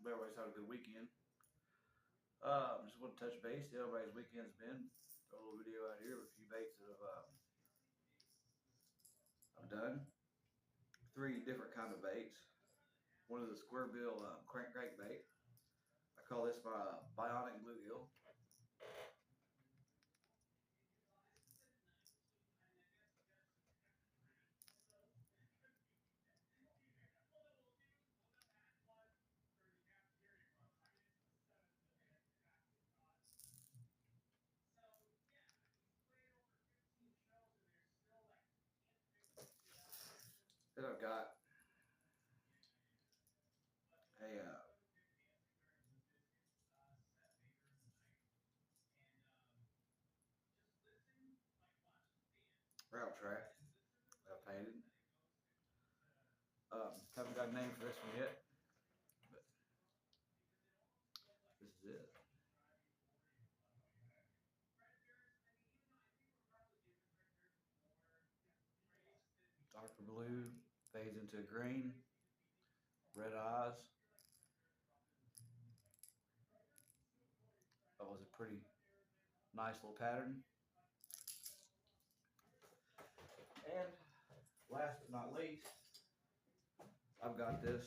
Everybody's had a good weekend. Just want to touch base. See how everybody's weekend's been. Throw a little video out here with a few baits that I've done. 3 different kind of baits. One is a square bill crank bait. I call this my bionic bluegill. Then I've got a route track that I painted. Haven't got a name for this one yet, but this is it. Darker blue, fades into green, red eyes. That was a pretty nice little pattern. And last but not least, I've got this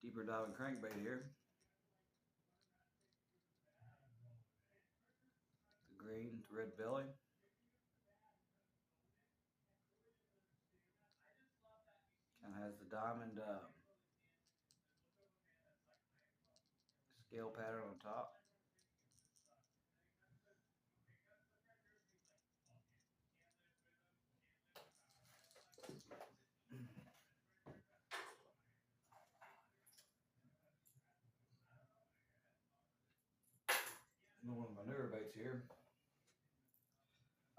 deeper diving crankbait here. The green to red belly. Kind of has the diamond scale pattern on top. One of my newer baits here.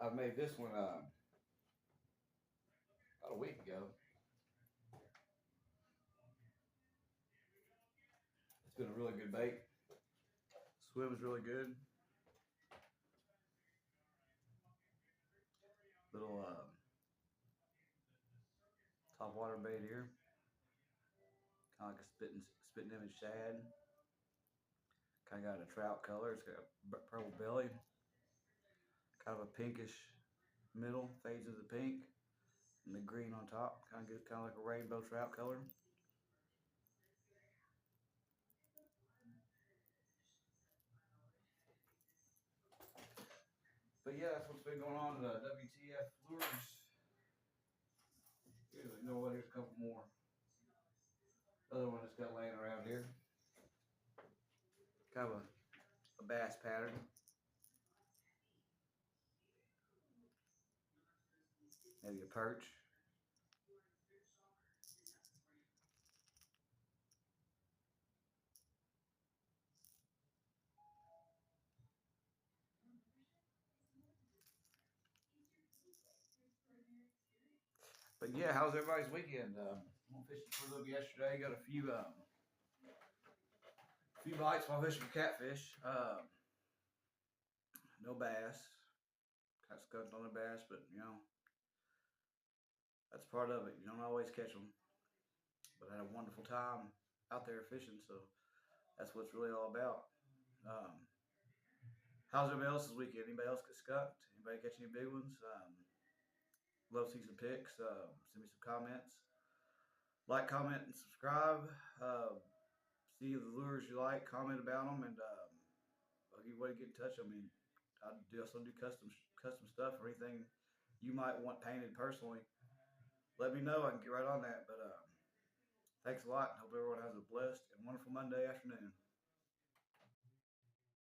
I made this one about a week ago. It's been a really good bait. Swims really good. Little top water bait here. Kind of like a spitting image shad. Kind of got a trout color. It's got a purple belly. Kind of a pinkish middle, fades into the pink, and the green on top. Kind of like a rainbow trout color. But yeah, that's what's been going on at WTF Lures. You know what? Here's a couple more. Other one that's got laying around here. Kind of a bass pattern. Maybe a perch. But yeah, how's everybody's weekend? Went fishing for a little bit yesterday. Got a few bites while fishing for catfish. No bass. Got skunked on the bass, but you know, that's part of it. You don't always catch them. But I had a wonderful time out there fishing, so that's what it's really all about. How's everybody else's weekend? Anybody else get skunked? Anybody catch any big ones? Love to see some pics. Send me some comments. Like, comment, and subscribe. See the lures you like. Comment about them, and I'll give you a way to get in touch. I mean, I also do custom stuff or anything you might want painted personally. Let me know. I can get right on that. But thanks a lot. Hope everyone has a blessed and wonderful Monday afternoon.